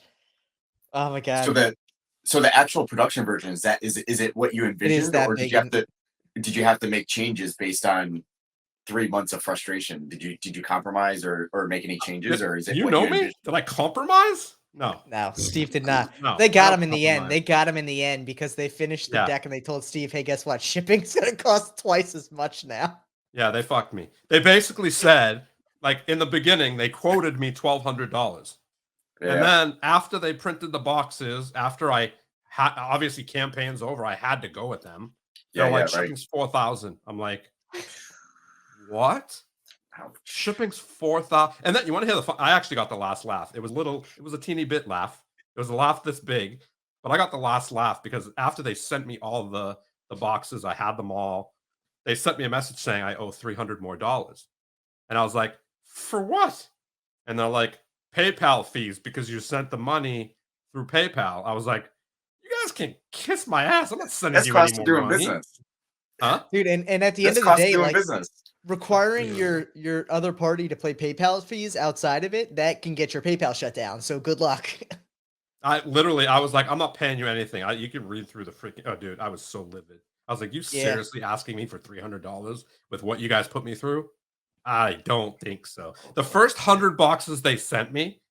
Oh my god! So the actual production version is it what you envisioned, that or big did you have to make changes based on 3 months of frustration? Did you compromise or make any changes, or is it You what know you me? envisioned? Did I compromise? No. No, Steve did not. No, They I got don't him in the end. compromise. They got him in the end because they finished the Yeah. deck and they told Steve, "Hey, guess what? Shipping's gonna cost twice as much now." Yeah, they fucked me. They basically said, like, in the beginning, they quoted me $1,200. And Yeah. then after they printed the boxes, after I had obviously campaign's over, I had to go with them. They're Yeah, like, right. shipping's 4,000. I'm like, what? Ouch. Shipping's 4,000. And then you want to hear the fun? I actually got the last laugh. It was a teeny bit laugh. It was a laugh this big, but I got the last laugh because after they sent me all the boxes, I had them all. they sent me a message saying I owe $300 more. And I was like, for what? And they're like, PayPal fees because you sent the money through PayPal. I was like, you guys can kiss my ass. I'm not sending That's you any cost of more doing money. business. Huh? Dude, and at the end That's of the cost of day, doing like business. requiring your other party to pay PayPal fees outside of it, that can get your PayPal shut down. So good luck. I was like, I'm not paying you anything. You can read through the freaking. Oh, dude, I was so livid. I was like, you Yeah. seriously asking me for $300 with what you guys put me through? I don't think so. The first 100 boxes they sent me.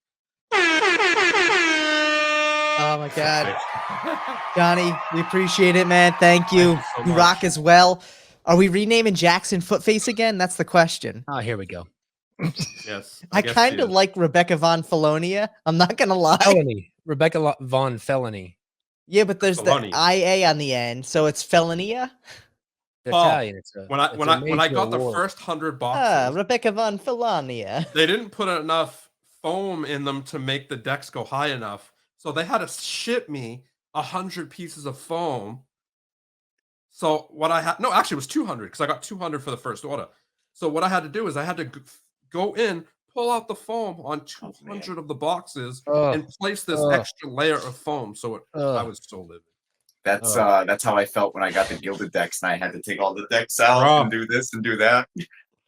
Oh my God. Johnny, we appreciate it, man. Thank you. Thank you so You much. rock as well. Are we renaming Jackson Footface again? That's the question. Oh, here we go. Yes. I guess kind he of is. like Rebecca Von Felonia. I'm not going to lie. Felony. Rebecca Von Felony. Yeah, but there's Felony. the IA on the end, so it's Felonia. Paul, Italian. It's a, when I got the first 100 boxes, Rebecca Von Felonia. they didn't put enough foam in them to make the decks go high enough. So they had to ship me 100 pieces of foam. So what I had, no, actually it was 200 because I got 200 for the first order. So what I had to do is I had to go in, pull out the foam on 200 of the boxes and place this extra layer of foam. So I was so livid. That's how I felt when I got the gilded decks and I had to take all the decks out and do this and do that.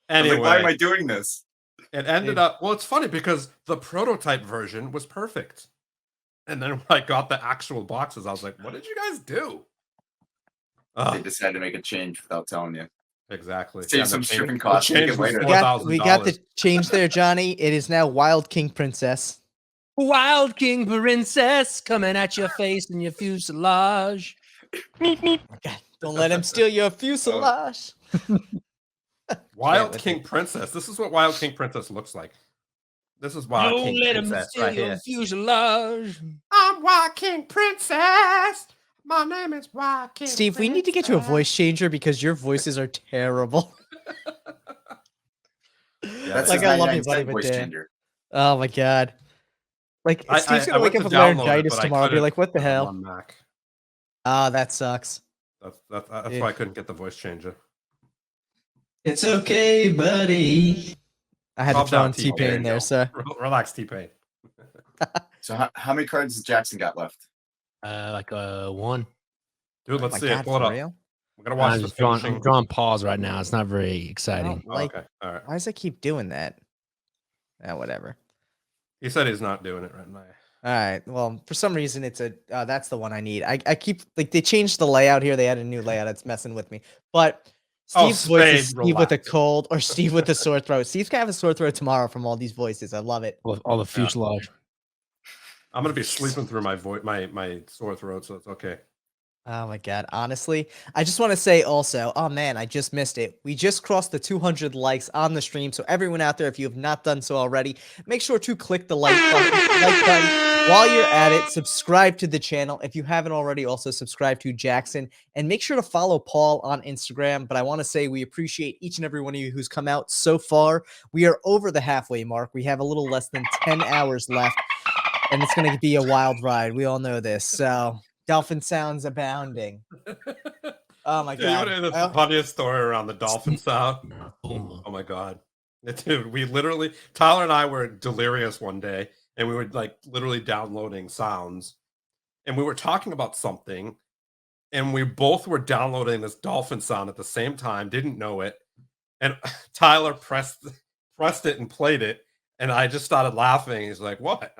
Anyway, like, why am I doing this? It ended up, well, it's funny because the prototype version was perfect. And then when I got the actual boxes, I was like, what did you guys do? They just had to make a change without telling you. Exactly. Save some shipping costs. Make it later. We got the change there, Johnny. It is now Wild King Princess. Wild King Princess coming at your face in your fuselage. Okay. Don't let him steal your fuselage. Wild King Princess. This is what Wild King Princess looks like. This is Wild Don't King let him Princess steal right your here. fuselage. I'm Wild King Princess. My name is Wild King Steve, we need to get you a voice changer because your voices are terrible. That's like I love you, buddy, voice but changer. Oh my God. Like Steve's gonna wake up with download it, laryngitis but tomorrow and be like, what the hell? on Mac. Ah, that sucks. That's why I couldn't get the voice changer. It's okay, buddy. I had to throw in T-Pain there, so relax, T-Pain. So how many cards has Jackson got left? Like one. Dude, let's my see God, it. Pull it for up. real? I'm gonna watch I'm the just drawing, finishing. I'm drawing pause right now. It's not very exciting. Like, okay, all right. why does it keep doing that? Whatever. He said he's not doing it right now. All right. Well, for some reason, it's a that's the one I need. I keep like they changed the layout here. They added a new layout. It's messing with me. But Steve's voice is Steve with a cold or Steve with a sore throat. Steve's gonna have a sore throat tomorrow from all these voices. I love it. All the fuselage. I'm gonna be sleeping through my voice, my sore throat, so it's okay. Oh my God. Honestly, I just want to say also, oh man, I just missed it. We just crossed the 200 likes on the stream. So everyone out there, if you have not done so already, make sure to click the like button. While you're at it, subscribe to the channel. If you haven't already, also subscribe to Jackson and make sure to follow Paul on Instagram. But I want to say we appreciate each and every one of you who's come out so far. We are over the halfway mark. We have a little less than 10 hours left and it's going to be a wild ride. We all know this. So dolphin sounds abounding. Oh my God. You want to hear the funniest story around the dolphin sound? Oh my God. Dude, we literally, Tyler and I were delirious one day and we were like literally downloading sounds and we were talking about something and we both were downloading this dolphin sound at the same time, didn't know it. And Tyler pressed it and played it. And I just started laughing. He's like, what?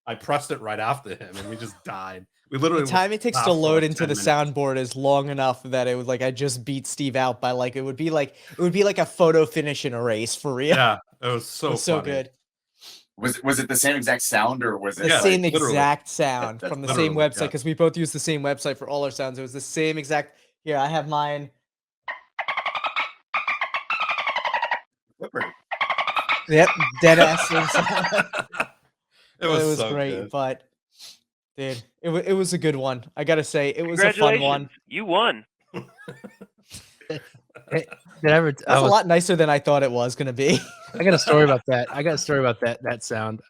I pressed it right after him and we just died. We literally the time it takes to load into the soundboard is long enough that it was like I just beat Steve out by like it would be like a photo finish in a race for real. Yeah, it was so good. Was it the same exact sound or was it the same exact sound from the same website? Because we both use the same website for all our sounds. It was the same exact. Here, I have mine. Yep, dead ass. It was so great, good. But dude, it was a good one. I gotta say, it was a fun one. You won. That's a lot nicer than I thought it was gonna be. I got a story about that. That sound.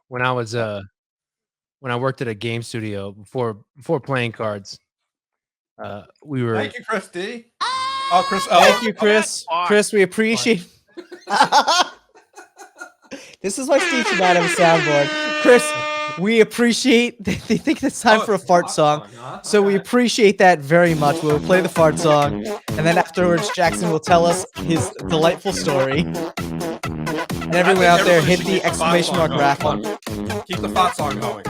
When I was when I worked at a game studio before playing cards, we were. Thank you, Christy. Oh, Chris. Thank you, Chris. fine. Chris, we appreciate. This is why Steve should not have a soundboard. Chris, we appreciate. They think it's time for a fart song, so we appreciate that very much. We'll play the fart song, and then afterwards, Jackson will tell us his delightful story. And everyone out there, hit the exclamation mark raffle. Keep the fart song going.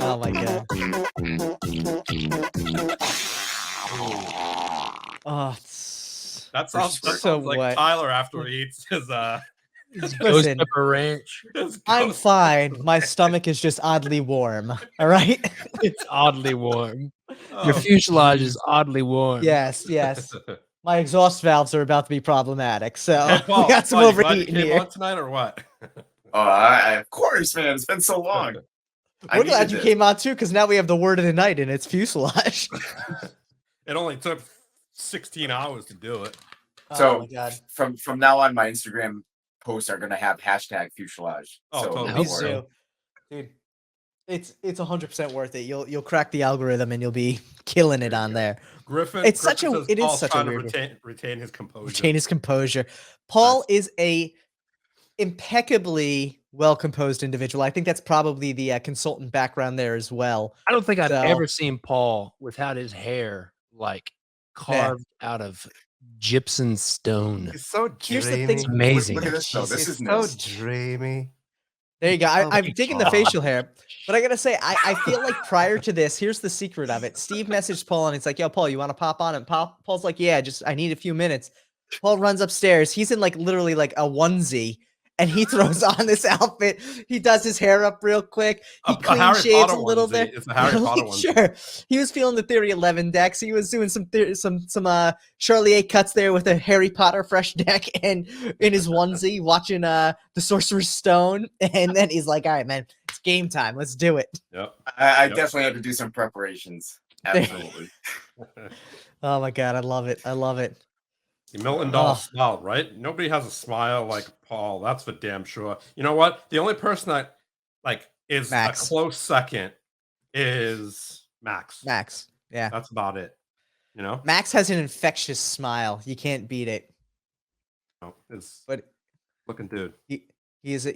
Oh my god. Oh, That sounds so like wet. Tyler after he eats his Ghost listen, Pepper Ranch. I'm fine. My stomach is just oddly warm. All right. It's oddly warm. Your Oh. fuselage is oddly warm. Yes. My exhaust valves are about to be problematic, so Hey, Paul, we got some Paul, you glad you overheating came here. on tonight or what? Of course, man. It's been so long. We're glad you came on too, because now we have the word of the night, and it's fuselage. It only took 16 hours to do it. So oh my god. from now on, my Instagram posts are gonna have hashtag fuselage. Oh, so totally. don't Me worry. too. Dude, it's 100% worth it. You'll crack the algorithm, and you'll be killing it on there. Griffin. It's such Griffin a- says it is Paul's such a trying to weird- retain his composure. Retain his composure. Paul is a impeccably well composed individual. I think that's probably the consultant background there as well. I don't think I've So- ever seen Paul without his hair like carved out of gypsum stone. It's so Here's the dreamy. thing- It's amazing. Look at this though. This It's is so nice. dreamy. There you go. Oh, I'm digging the God. facial hair, but I gotta say, I feel like prior to this, here's the secret of it. Steve messaged Paul and he's like, "Yo, Paul, you want to pop on?" And Paul's like, "Yeah, just I need a few minutes." Paul runs upstairs. He's in like literally like a onesie, and he throws on this outfit. He does his hair up real quick. He A clean Harry shaves Potter a little onesie. bit. It's a Harry Potter one. Sure. He was feeling the Theory 11 decks. He was doing some Charlie A cuts there with a Harry Potter fresh deck and in his onesie watching the Sorcerer's Stone. And then he's like, "All right, man, it's game time. Let's do it." Yep. I Yep. definitely have to do some preparations. Absolutely. Oh my god, I love it. I love it. The Milton Doll Oh. smile, right? Nobody has a smile like Paul. That's for damn sure. You know what? The only person that like is Max. a close second is Max. Max. Yeah. That's about it. You know, Max has an infectious smile. You can't beat it. it's But looking dude. he's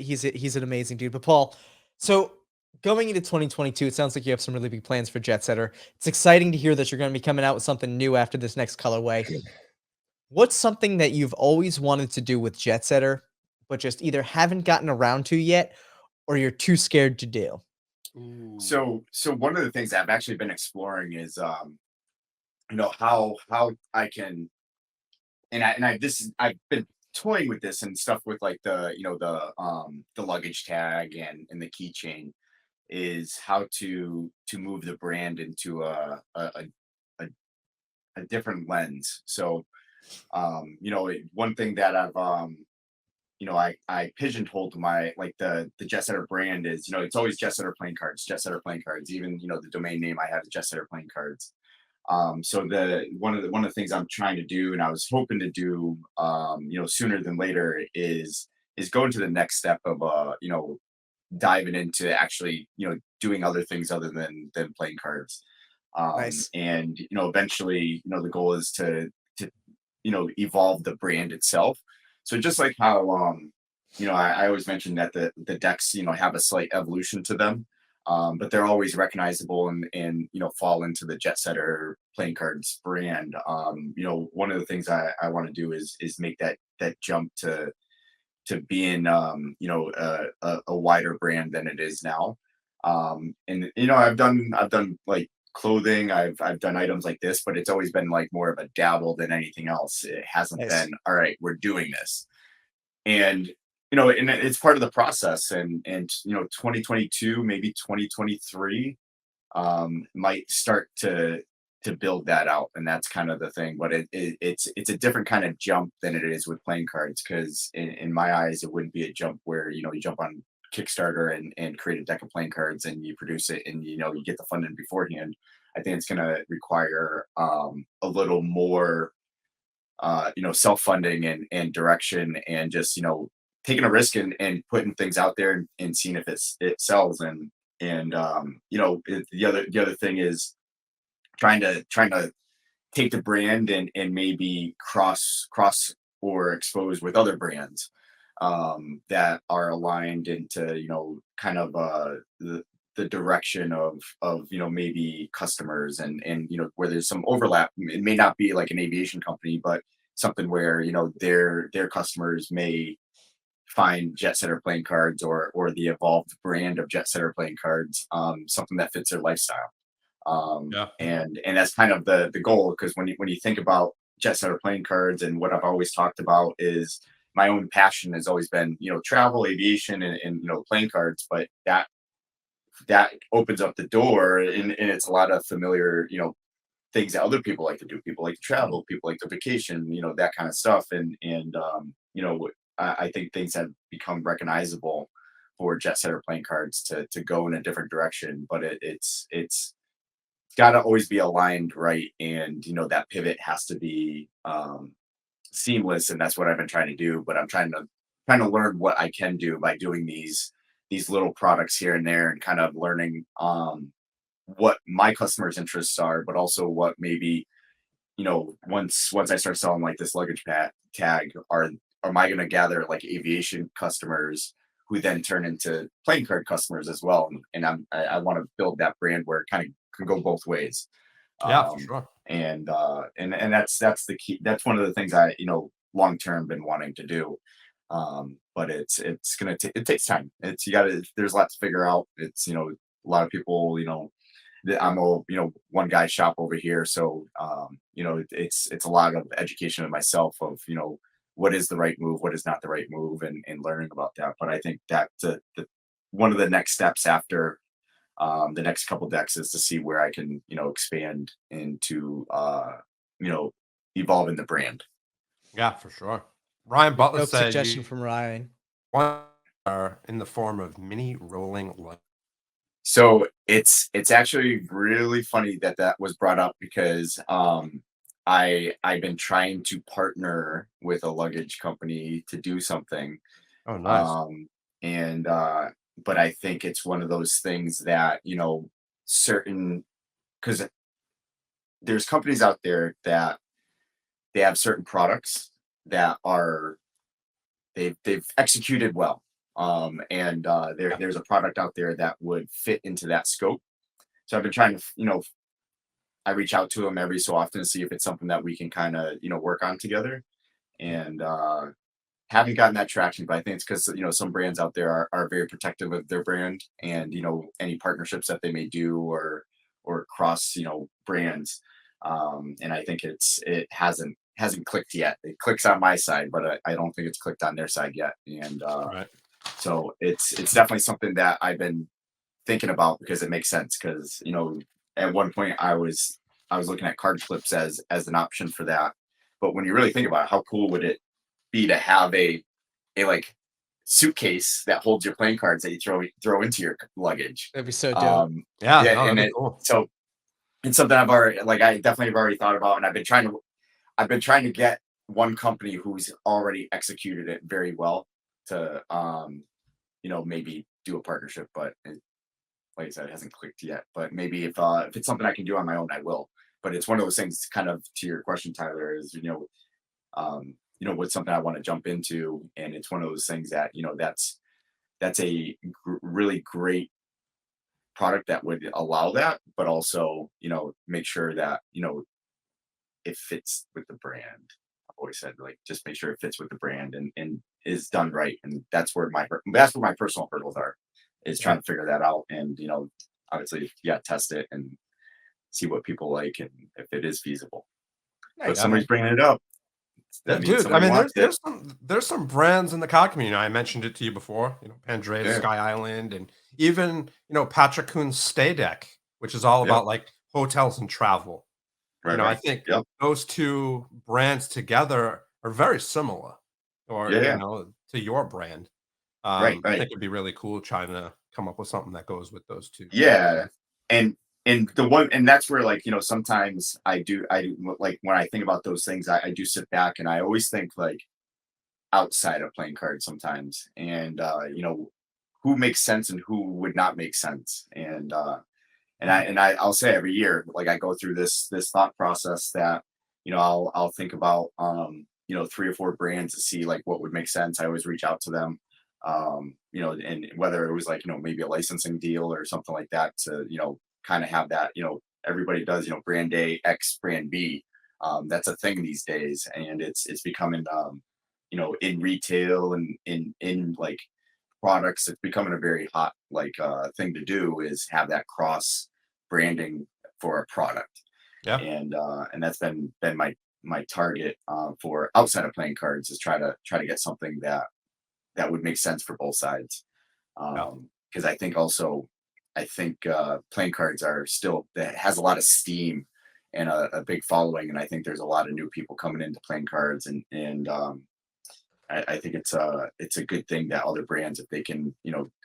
an amazing dude. But Paul, so going into 2022, it sounds like you have some really big plans for Jetsetter. It's exciting to hear that you're going to be coming out with something new after this next colorway. What's something that you've always wanted to do with Jetsetter, but just either haven't gotten around to yet, or you're too scared to do? So one of the things I've actually been exploring is how I can I've been toying with this and stuff with like the luggage tag and the keychain is how to move the brand into a different lens. So one thing that I've I pigeonholed my like the Jetsetter brand is, it's always Jetsetter Playing Cards, Jetsetter Playing Cards. Even, the domain name I have is Jetsetter Playing Cards. So one of the things I'm trying to do, and I was hoping to do, sooner than later, is go into the next step of diving into actually doing other things other than playing cards. Nice. And eventually, the goal is to evolve the brand itself. So just like how I always mention that the decks have a slight evolution to them. But they're always recognizable and fall into the Jetsetter Playing Cards brand. One of the things I want to do is make that jump to being a wider brand than it is now. And I've done like clothing, I've done items like this, but it's always been like more of a dabble than anything else. It hasn't Nice. been, all right, we're doing this. And and it's part of the process, and 2022, maybe 2023, might start to build that out, and that's kind of the thing. But it's a different kind of jump than it is with playing cards, because in my eyes, it wouldn't be a jump where you jump on Kickstarter and create a deck of playing cards and you produce it and you get the funding beforehand. I think it's going to require a little more self-funding and direction, and just taking a risk and putting things out there and seeing if it sells. And the other thing is trying to take the brand and maybe cross or expose with other brands that are aligned into, kind of the direction of maybe customers and where there's some overlap. It may not be like an aviation company, but something where their customers may find Jetsetter Playing Cards or the evolved brand of Jetsetter Playing Cards, something that fits their lifestyle. Yeah. And that's kind of the goal, because when you think about Jetsetter Playing Cards, and what I've always talked about is my own passion has always been travel, aviation, and playing cards, but that opens up the door, and it's a lot of familiar things that other people like to do. People like to travel, people like to vacation, that kind of stuff, and I think things have become recognizable for Jetsetter Playing Cards to go in a different direction, but it's got to always be aligned right, and that pivot has to be seamless, and that's what I've been trying to do. But I'm trying to learn what I can do by doing these little products here and there, and kind of learning what my customers' interests are, but also what maybe once I start selling like this luggage tag, am I going to gather like aviation customers who then turn into playing card customers as well? And I want to build that brand where it kind of can go both ways. Yeah, for sure. And that's the key. That's one of the things I long term been wanting to do. But it's gonna it takes time. There's a lot to figure out. It's a lot of people I'm a one guy shop over here, so it's a lot of education of myself of what is the right move, what is not the right move, and learning about that. But I think that the one of the next steps after the next couple decks is to see where I can expand into evolving the brand. Yeah, for sure. Ryan Butler Dope said suggestion from Ryan. are in the form of mini rolling luggage. So it's actually really funny that was brought up, because I've been trying to partner with a luggage company to do something. Oh, nice. And but I think it's one of those things that certain, because there's companies out there that they have certain products that are they've executed well, and there's a product out there that would fit into that scope. So I've been trying to I reach out to them every so often to see if it's something that we can kind of work on together, and haven't gotten that traction. But I think it's because some brands out there are very protective of their brand, and any partnerships that they may do or cross brands, and I think it hasn't clicked yet. It clicks on my side, but I don't think it's clicked on their side yet. And Right. so it's definitely something that I've been thinking about, because it makes sense. Because at one point I was looking at card clips as an option for that. But when you really think about it, how cool would it be to have a like suitcase that holds your playing cards that you throw into your luggage? That'd be so dope. Yeah, Yeah, no, and that'd be cool. so it's something I definitely have already thought about, and I've been trying to get one company who's already executed it very well to maybe do a partnership. But like I said, it hasn't clicked yet. But maybe if it's something I can do on my own, I will. But it's one of those things, kind of to your question, Tyler, is what's something I want to jump into, and it's one of those things that that's a really great product that would allow that, but also make sure that it fits with the brand. I've always said, like, just make sure it fits with the brand and is done right, and that's where my personal hurdles are, is trying to figure that out. And obviously, test it and see what people like, and if it is feasible. Nice. But somebody's bringing it up. Yeah, dude, I mean, there's some brands in the COD community. I mentioned it to you before. Pandrea, Sky Island, and even Patrick Kuhn's Stay Deck, which is all about like hotels and travel. Right, I think those two brands together are very similar, or to your brand. Right. I think it'd be really cool trying to come up with something that goes with those two. Yeah, and that's where, like, sometimes I do like, when I think about those things, I do sit back and I always think like outside of playing cards sometimes, and who makes sense and who would not make sense, and I'll say every year, like I go through this thought process that, I'll think about, 3 or 4 brands to see like what would make sense. I always reach out to them, and whether it was like, maybe a licensing deal or something like that to, kind of have that, everybody does, brand A, X, brand B. That's a thing these days. And it's becoming, in retail and in like products, it's becoming a very hot, like, thing to do is have that cross branding for a product. Yeah. And that's been my target, for outside of playing cards, is try to get something that would make sense for both sides. Because I think playing cards are still, that has a lot of steam and a big following, and I think there's a lot of new people coming into playing cards, and I think it's a good thing that other brands, if they can,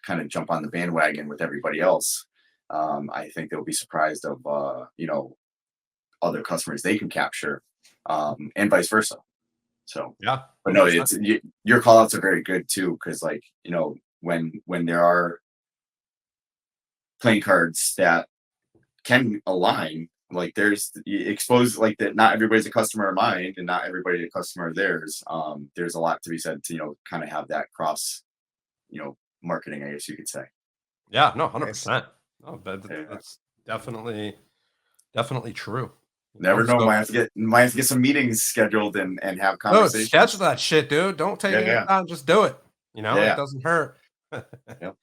kind of jump on the bandwagon with everybody else, I think they'll be surprised of, other customers they can capture, and vice versa. So yeah, but no, your call outs are very good too, because like, when there are playing cards that can align, like there's exposed, like that not everybody's a customer of mine and not everybody a customer of theirs. There's a lot to be said to, kind of have that cross, marketing, I guess you could say. Yeah, no, 100%. Oh, that's definitely true. Never know. Might have to get some meetings scheduled and have conversations. Schedule that shit, dude. Don't take any time. Just do it. It doesn't hurt. Yep.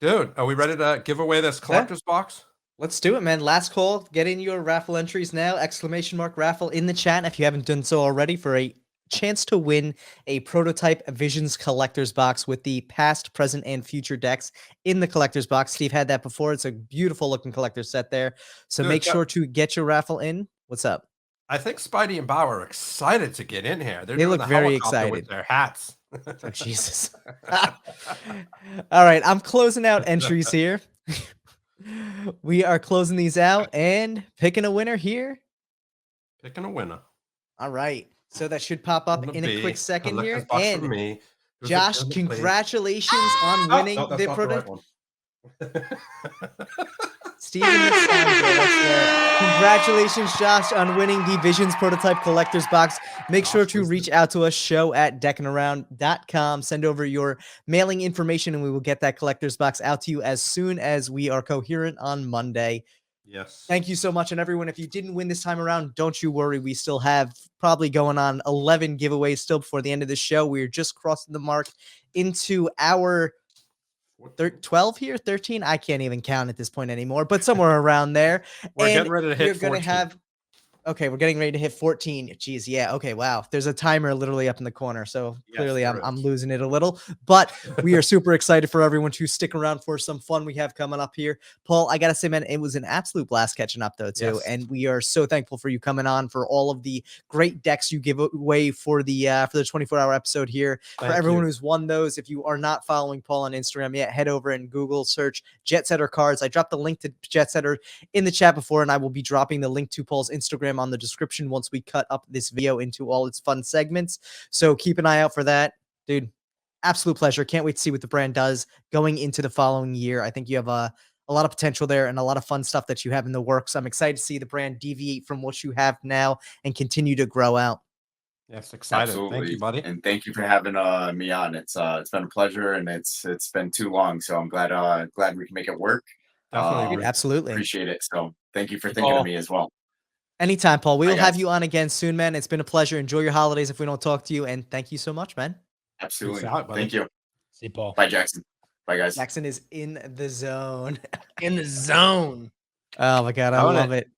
Dude, are we ready to give away this collector's box? Let's do it, man. Last call. Get in your raffle entries now. ! Raffle in the chat if you haven't done so already, for a chance to win a prototype Visions collector's box with the past, present, and future decks in the collector's box. Steve had that before. It's a beautiful looking collector set there. So make sure to get your raffle in. What's up? I think Spidey and Bauer are excited to get in here. They look very excited with their hats. Oh, Jesus. All right, I'm closing out entries here. We are closing these out and picking a winner here. Picking a winner. All right. So that should pop up in a quick second here. And Josh, congratulations on winning the product. Steven, congratulations, Josh, on winning the Visions Prototype Collector's Box. Make sure to reach out to us, show@deckinaround.com. Send over your mailing information, and we will get that Collector's Box out to you as soon as we are coherent on Monday. Yes. Thank you so much. And everyone, if you didn't win this time around, don't you worry. We still have probably going on 11 giveaways still before the end of the show. We're just crossing the mark into our 12 here, 13. I can't even count at this point anymore, but somewhere around there. We're getting ready to hit 14. Okay, we're getting ready to hit 14. Jeez, yeah. Okay, wow. There's a timer literally up in the corner, so clearly I'm losing it a little. But we are super excited for everyone to stick around for some fun we have coming up here. Paul, I gotta say, man, it was an absolute blast catching up though too, and we are so thankful for you coming on, for all of the great decks you give away for the 24-hour episode here. For everyone who's won those, if you are not following Paul on Instagram yet, head over and Google search Jetsetter Cards. I dropped the link to Jetsetter in the chat before, and I will be dropping the link to Paul's Instagram on the description once we cut up this video into all its fun segments. So keep an eye out for that, dude. Absolute pleasure. Can't wait to see what the brand does going into the following year. I think you have a lot of potential there and a lot of fun stuff that you have in the works. I'm excited to see the brand deviate from what you have now and continue to grow out. Yes, excited. Absolutely. Thank you, buddy. And thank you for having me on. It's been a pleasure, and it's been too long, so I'm glad we can make it work. Definitely. Absolutely. Appreciate it. So thank you for thinking of me as well. Anytime, Paul. We will have you on again soon, man. It's been a pleasure. Enjoy your holidays if we don't talk to you. And thank you so much, man. Absolutely. Out, thank you. See Paul. Bye, Jackson. Bye, guys. Jackson is in the zone. In the zone. Oh, my God. I love it.